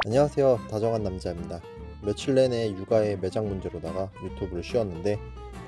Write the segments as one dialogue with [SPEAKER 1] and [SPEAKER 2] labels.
[SPEAKER 1] 안녕하세요, 다정한 남자입니다. 며칠 내내 육아의 매장 문제로다가 유튜브를 쉬었는데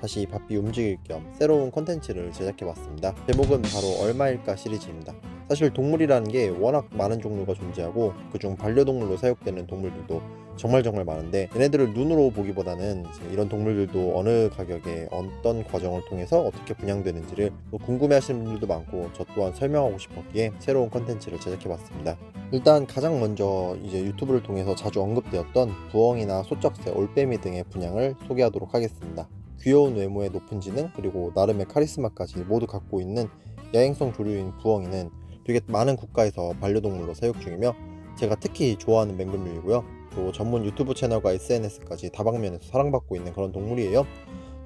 [SPEAKER 1] 다시 바삐 움직일 겸 새로운 콘텐츠를 제작해봤습니다. 제목은 바로 얼마일까 시리즈입니다. 사실 동물이라는 게 워낙 많은 종류가 존재하고 그중 반려동물로 사육되는 동물들도 정말 많은데, 얘네들을 눈으로 보기보다는 이런 동물들도 어느 가격에 어떤 과정을 통해서 어떻게 분양되는지를 궁금해하시는 분들도 많고 저 또한 설명하고 싶었기에 새로운 콘텐츠를 제작해봤습니다. 일단 가장 먼저 유튜브를 통해서 자주 언급되었던 부엉이나 소쩍새, 올빼미 등의 분양을 소개하도록 하겠습니다. 귀여운 외모에 높은 지능, 그리고 나름의 카리스마까지 모두 갖고 있는 야행성 조류인 부엉이는 되게 많은 국가에서 반려동물로 사육 중이며 제가 특히 좋아하는 맹금류이고요. 또 전문 유튜브 채널과 SNS까지 다방면에서 사랑받고 있는 그런 동물이에요.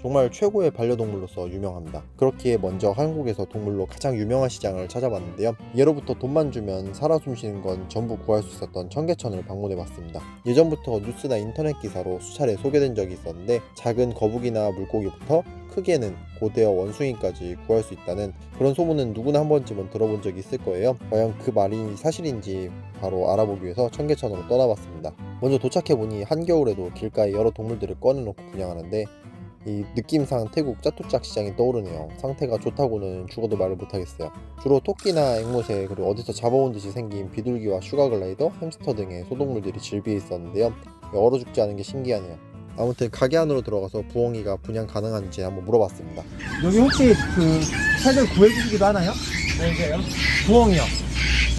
[SPEAKER 1] 정말 최고의 반려동물로서 유명합니다. 그렇기에 먼저 한국에서 동물로 가장 유명한 시장을 찾아봤는데요. 예로부터 돈만 주면 살아 숨쉬는 건 전부 구할 수 있었던 청계천을 방문해봤습니다. 예전부터 뉴스나 인터넷 기사로 수차례 소개된 적이 있었는데, 작은 거북이나 물고기부터 크게는 고대어 원숭이까지 구할 수 있다는 그런 소문은 누구나 한 번쯤은 들어본 적이 있을 거예요. 과연 그 말이 사실인지 바로 알아보기 위해서 청계천으로 떠나봤습니다. 먼저 도착해보니 한겨울에도 길가에 여러 동물들을 꺼내놓고 분양하는데, 이 느낌상 태국 짜투짝 시장이 떠오르네요. 상태가 좋다고는 죽어도 말을 못하겠어요. 주로 토끼나 앵무새, 그리고 어디서 잡아온 듯이 생긴 비둘기와 슈가글라이더, 햄스터 등의 소동물들이 즐비해 있었는데요. 얼어 죽지 않은 게 신기하네요. 아무튼 가게 안으로 들어가서 부엉이가 분양 가능한지 한번 물어봤습니다.
[SPEAKER 2] 여기 혹시 그 새들 구해주시기도 하나요?
[SPEAKER 3] 뭔데요?
[SPEAKER 2] 부엉이요.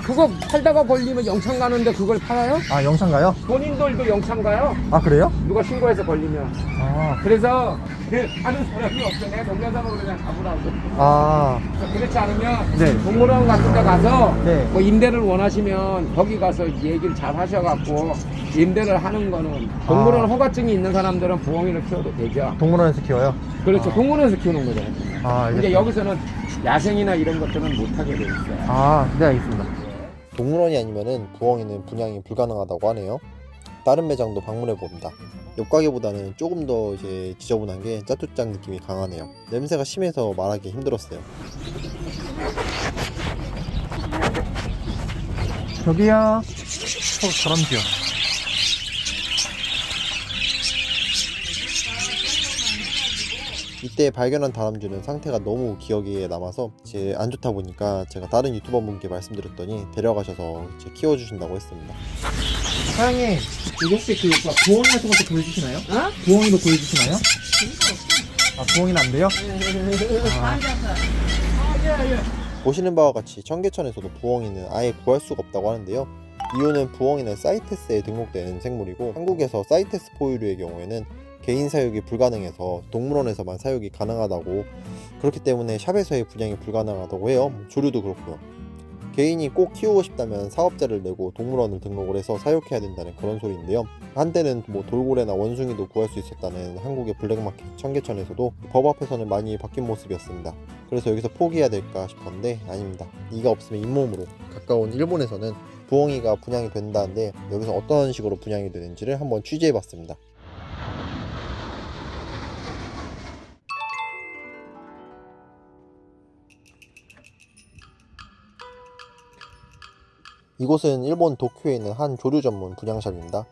[SPEAKER 3] 그거 팔다가 걸리면 영창 가는데 그걸 팔아요?
[SPEAKER 2] 아, 영상가요?
[SPEAKER 3] 본인들도 영창 가요.
[SPEAKER 2] 아, 그래요?
[SPEAKER 3] 누가 신고해서 걸리면.
[SPEAKER 2] 아,
[SPEAKER 3] 그래서 그 하는 사람이 없어. 내가 동네사람으로 그냥 가보라고.
[SPEAKER 2] 아,
[SPEAKER 3] 그렇지 않으면
[SPEAKER 2] 네.
[SPEAKER 3] 동물원 같은 데 가서
[SPEAKER 2] 네.
[SPEAKER 3] 뭐 임대를 원하시면 거기 가서 얘기를 잘 하셔갖고 임대를 하는 거는 동물원 허가증이 있는 사람들은 부엉이를 키워도 되죠.
[SPEAKER 2] 동물원에서 키워요?
[SPEAKER 3] 그렇죠. 동물원에서 키우는 거죠.
[SPEAKER 2] 아,
[SPEAKER 3] 이제
[SPEAKER 2] 알겠습니다.
[SPEAKER 3] 여기서는 야생이나 이런 것들은 못하게 돼 있어요.
[SPEAKER 2] 아, 네, 알겠습니다.
[SPEAKER 1] 동물원이 아니면은 부엉이는 분양이 불가능하다고 하네요. 다른 매장도 방문해 봅니다. 옆 가게보다는 조금 더 지저분한 게 짜투짱 느낌이 강하네요. 냄새가 심해서 말하기 힘들었어요.
[SPEAKER 2] 저기요. 다람쥐요.
[SPEAKER 1] 이때 발견한 다람쥐는 상태가 너무 기억에 남아서 안 좋다 보니까 제가 다른 유튜버 분께 말씀드렸더니 데려가셔서 키워주신다고 했습니다.
[SPEAKER 2] 사장님, 이거 혹시 그 부엉이 같은 것도 보여주시나요?
[SPEAKER 4] 어?
[SPEAKER 2] 부엉이도 보여주시나요? 아, 부엉이는 안 돼요?
[SPEAKER 1] 보시는 바와 같이 청계천에서도 부엉이는 아예 구할 수가 없다고 하는데요. 이유는 부엉이는 사이테스에 등록되는 생물이고, 한국에서 사이테스 포유류의 경우에는 개인 사육이 불가능해서 동물원에서만 사육이 가능하다고, 그렇기 때문에 샵에서의 분양이 불가능하다고 해요. 조류도 그렇고요. 개인이 꼭 키우고 싶다면 사업자를 내고 동물원을 등록을 해서 사육해야 된다는 그런 소리인데요. 한때는 돌고래나 원숭이도 구할 수 있었다는 한국의 블랙마켓 청계천에서도 법 앞에서는 많이 바뀐 모습이었습니다. 그래서 여기서 포기해야 될까 싶었는데 아닙니다. 이가 없으면 잇몸으로 가까운 일본에서는 부엉이가 분양이 된다는데, 여기서 어떤 식으로 분양이 되는지를 한번 취재해봤습니다. 이곳은 일본 도쿄에 있는 한 조류 전문 분양샵입니다.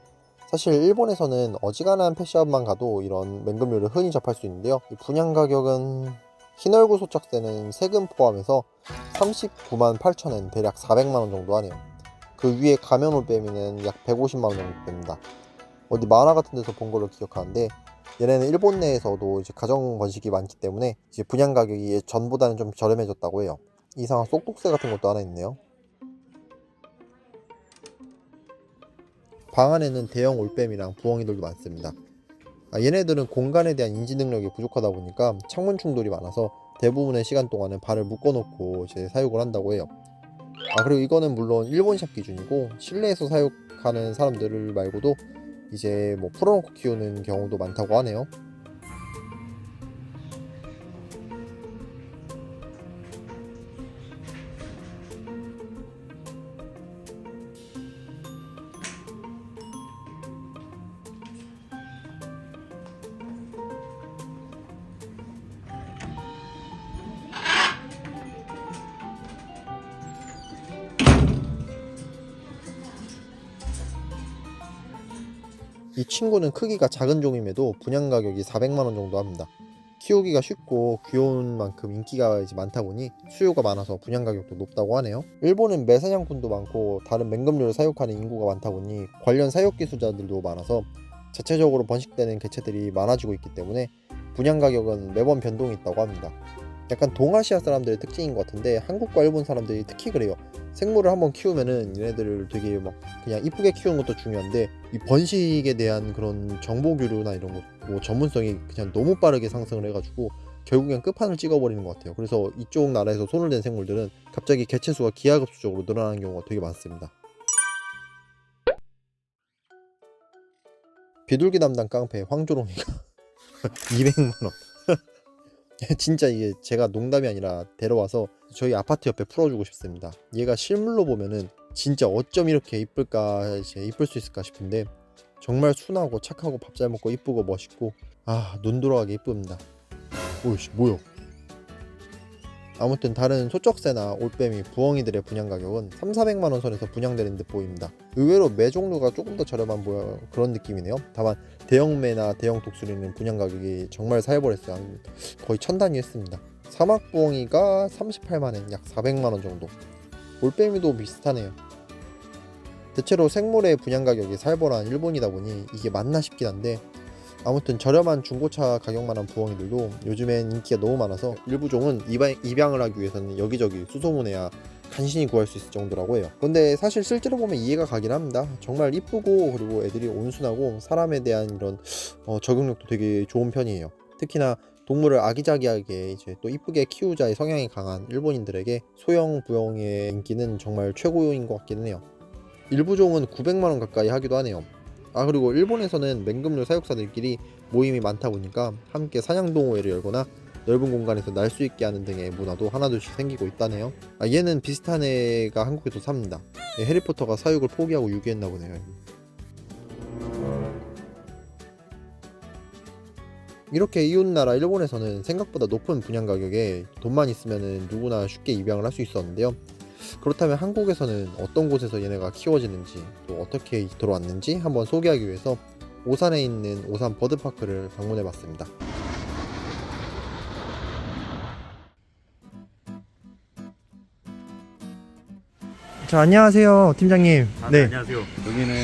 [SPEAKER 1] 사실 일본에서는 어지간한 펫샵만 가도 이런 맹금류를 흔히 접할 수 있는데요. 이 분양 가격은 흰얼굴 소쩍새는 세금 포함해서 39만 8천엔, 대략 400만원 정도 하네요. 그 위에 가면 올빼미는 약 150만원 정도 됩니다. 어디 만화 같은 데서 본 걸로 기억하는데, 얘네는 일본 내에서도 가정 번식이 많기 때문에 분양 가격이 전보다는 좀 저렴해졌다고 해요. 이상한 쏙독새 같은 것도 하나 있네요. 방 안에는 대형 올빼미랑 부엉이들도 많습니다. 얘네들은 공간에 대한 인지 능력이 부족하다 보니까 창문 충돌이 많아서 대부분의 시간 동안은 발을 묶어놓고 사육을 한다고 해요. 그리고 이거는 물론 일본샵 기준이고, 실내에서 사육하는 사람들 말고도 풀어놓고 키우는 경우도 많다고 하네요. 이 친구는 크기가 작은 종임에도 분양 가격이 400만원 정도 합니다. 키우기가 쉽고 귀여운 만큼 인기가 이제 많다 보니 수요가 많아서 분양 가격도 높다고 하네요. 일본은 매사냥꾼도 많고 다른 맹금류를 사육하는 인구가 많다 보니 관련 사육 기술자들도 많아서 자체적으로 번식되는 개체들이 많아지고 있기 때문에 분양 가격은 매번 변동이 있다고 합니다. 약간 동아시아 사람들의 특징인 것 같은데 한국과 일본 사람들이 특히 그래요. 생물을 한번 키우면은 얘네들을 되게 막 그냥 이쁘게 키우는 것도 중요한데 이 번식에 대한 그런 정보 교류나 이런 거 뭐 전문성이 그냥 너무 빠르게 상승을 해가지고 결국엔 끝판을 찍어버리는 것 같아요. 그래서 이쪽 나라에서 손을 댄 생물들은 갑자기 개체 수가 기하급수적으로 늘어나는 경우가 되게 많습니다. 비둘기 담당 깡패 황조롱이가 200만원 진짜 이게 제가 농담이 아니라 데려와서 저희 아파트 옆에 풀어주고 싶습니다. 얘가 실물로 보면은 진짜 어쩜 이렇게 이쁠까, 이제 이쁠 수 있을까 싶은데 정말 순하고 착하고 밥 잘 먹고 이쁘고 멋있고 눈 돌아가게 이쁩니다. 오이씨 뭐야. 아무튼 다른 소쩍새나 올빼미, 부엉이들의 분양 가격은 3,400만원 선에서 분양되는 듯 보입니다. 의외로 매 종류가 조금 더 저렴한 그런 느낌이네요. 다만 대형매나 대형 독수리는 분양 가격이 정말 살벌했어요. 거의 1000단위 했습니다. 사막 부엉이가 38만엔 약 400만원 정도. 올빼미도 비슷하네요. 대체로 생물의 분양 가격이 살벌한 일본이다 보니 이게 맞나 싶긴 한데 아무튼 저렴한 중고차 가격만한 부엉이들도 요즘엔 인기가 너무 많아서 일부 종은 입양을 하기 위해서는 여기저기 수소문해야 간신히 구할 수 있을 정도라고 해요. 근데 사실 실제로 보면 이해가 가긴 합니다. 정말 이쁘고 그리고 애들이 온순하고 사람에 대한 이런 적응력도 되게 좋은 편이에요. 특히나 동물을 아기자기하게 이제 또 이쁘게 키우자의 성향이 강한 일본인들에게 소형 부엉이의 인기는 정말 최고인 것 같기는 해요. 일부 종은 900만원 가까이 하기도 하네요. 그리고 일본에서는 맹금류 사육사들끼리 모임이 많다 보니까 함께 사냥동호회를 열거나 넓은 공간에서 날 수 있게 하는 등의 문화도 하나둘씩 생기고 있다네요. 얘는 비슷한 애가 한국에도 삽니다. 해리포터가 사육을 포기하고 유기했나 보네요. 이렇게 이웃나라 일본에서는 생각보다 높은 분양 가격에 돈만 있으면 누구나 쉽게 입양을 할 수 있었는데요. 그렇다면 한국에서는 어떤 곳에서 얘네가 키워지는지 또 어떻게 들어왔는지 한번 소개하기 위해서 오산에 있는 오산 버드파크를 방문해 봤습니다.
[SPEAKER 2] 자, 안녕하세요, 팀장님.
[SPEAKER 4] 네. 안녕하세요. 여기는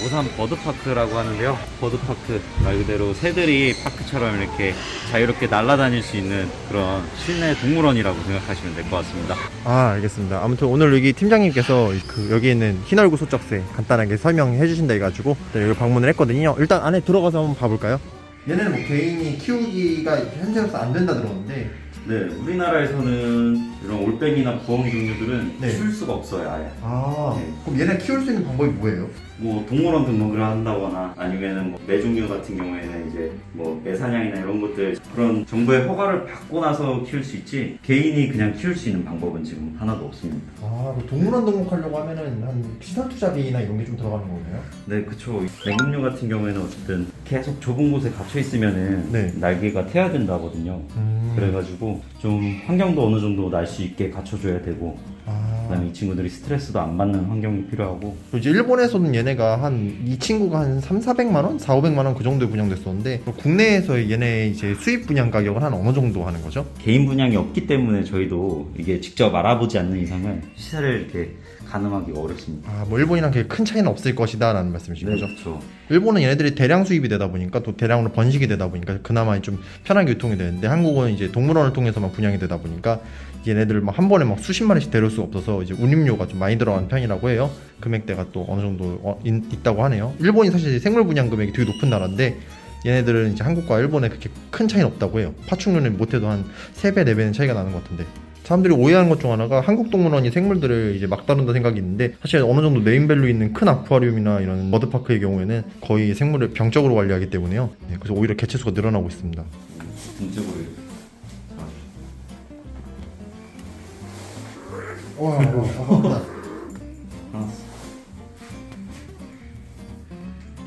[SPEAKER 4] 오산 버드파크라고 하는데요. 버드파크 말 그대로 새들이 파크처럼 이렇게 자유롭게 날아다닐 수 있는 그런 실내 동물원이라고 생각하시면 될 것 같습니다.
[SPEAKER 2] 알겠습니다. 아무튼 오늘 여기 팀장님께서 여기 있는 흰얼굴 소쩍새 간단하게 설명해 주신다 해가지고 여기 방문을 했거든요. 일단 안에 들어가서 한번 봐볼까요? 얘네는 뭐 개인이 키우기가 현재로서 안 된다 들었는데
[SPEAKER 4] 네, 우리나라에서는 이런 올빼미나 부엉이 종류들은
[SPEAKER 2] 네.
[SPEAKER 4] 키울 수가 없어요, 아예. 네.
[SPEAKER 2] 그럼 얘네 키울 수 있는 방법이 뭐예요?
[SPEAKER 4] 뭐 동물원 등록을 한다거나 아니면은 뭐 매종류 같은 경우에는 이제 뭐 매사냥이나 이런 것들 그런 정부의 허가를 받고 나서 키울 수 있지 개인이 그냥 키울 수 있는 방법은 지금 하나도 없습니다.
[SPEAKER 2] 동물원 등록하려고 하면은 한 시설 투자비나 이런 게 좀 들어가는 건가요?
[SPEAKER 4] 네, 그쵸. 맹금류 같은 경우에는 어쨌든 계속 좁은 곳에 갇혀 있으면은
[SPEAKER 2] 네.
[SPEAKER 4] 날개가 트야 된다거든요. 그래가지고 좀 환경도 어느 정도 날 수 있게 갖춰줘야 되고 그다음에 이 친구들이 스트레스도 안 받는 환경이 필요하고.
[SPEAKER 2] 이제 일본에서는 얘네가 이 친구가 한 3,400만원? 4,500만원 그 정도에 분양됐었는데 국내에서 얘네 이제 수입 분양 가격은 한 어느 정도 하는 거죠?
[SPEAKER 4] 개인 분양이 없기 때문에 저희도 이게 직접 알아보지 않는 이상은 시세를 이렇게 가늠하기 어렵습니다.
[SPEAKER 2] 뭐 일본이랑 그렇게 큰 차이는 없을 것이다 라는 말씀이신 거죠?
[SPEAKER 4] 그렇죠.
[SPEAKER 2] 일본은 얘네들이 대량 수입이 되다 보니까 또 대량으로 번식이 되다 보니까 그나마 좀 편하게 유통이 되는데 한국은 이제 동물원을 통해서만 분양이 되다 보니까 얘네들 막 한 번에 막 수십 마리씩 데려올 수가 없어서 이제 운임료가 좀 많이 들어가는 편이라고 해요. 금액대가 또 어느 정도 있다고 하네요. 일본이 사실 생물 분양 금액이 되게 높은 나라인데 얘네들은 이제 한국과 일본에 그렇게 큰 차이는 없다고 해요. 파충류는 못해도 한 3배, 4배는 차이가 나는 것 같은데 사람들이 오해하는 것 중 하나가 한국 동물원이 생물들을 이제 막 다룬다 생각이 있는데 사실 어느 정도 네임밸류 있는 큰 아쿠아리움이나 이런 버드파크의 경우에는 거의 생물을 병적으로 관리하기 때문에요. 그래서 오히려 개체수가 늘어나고 있습니다.
[SPEAKER 4] 전적으로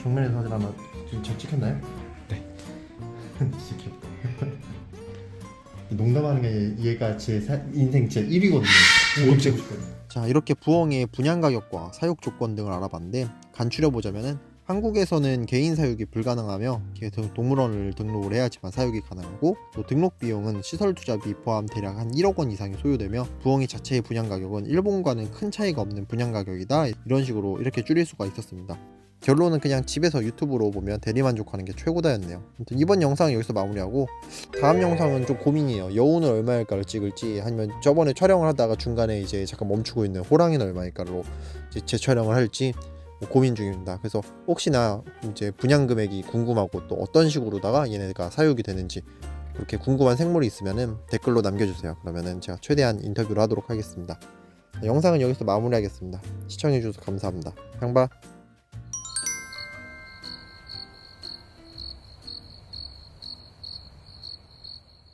[SPEAKER 2] 정면에서 사진 하나 지금 잘 찍혔나요? 네. 진짜 귀엽다. 농담하는 게 얘가 제 인생 제 1위거든요.
[SPEAKER 1] 자, 이렇게 부엉이의 분양 가격과 사육 조건 등을 알아봤는데 간추려 보자면은 한국에서는 개인 사육이 불가능하며 동물원을 등록을 해야지만 사육이 가능하고, 또 등록 비용은 시설 투자비 포함 대략 한 1억 원 이상이 소요되며 부엉이 자체의 분양 가격은 일본과는 큰 차이가 없는 분양 가격이다, 이런 식으로 이렇게 줄일 수가 있었습니다. 결론은 그냥 집에서 유튜브로 보면 대리만족하는 게 최고다였네요. 아무튼 이번 영상은 여기서 마무리하고, 다음 영상은 좀 고민이에요. 여우는 얼마일까를 찍을지, 아니면 저번에 촬영을 하다가 중간에 이제 잠깐 멈추고 있는 호랑이는 얼마일까로 이제 재촬영을 할지 고민 중입니다. 그래서 혹시나 이제 분양 금액이 궁금하고 또 어떤 식으로다가 얘네가 사육이 되는지 그렇게 궁금한 생물이 있으면은 댓글로 남겨주세요. 그러면은 제가 최대한 인터뷰를 하도록 하겠습니다. 영상은 여기서 마무리하겠습니다. 시청해주셔서 감사합니다. 향바.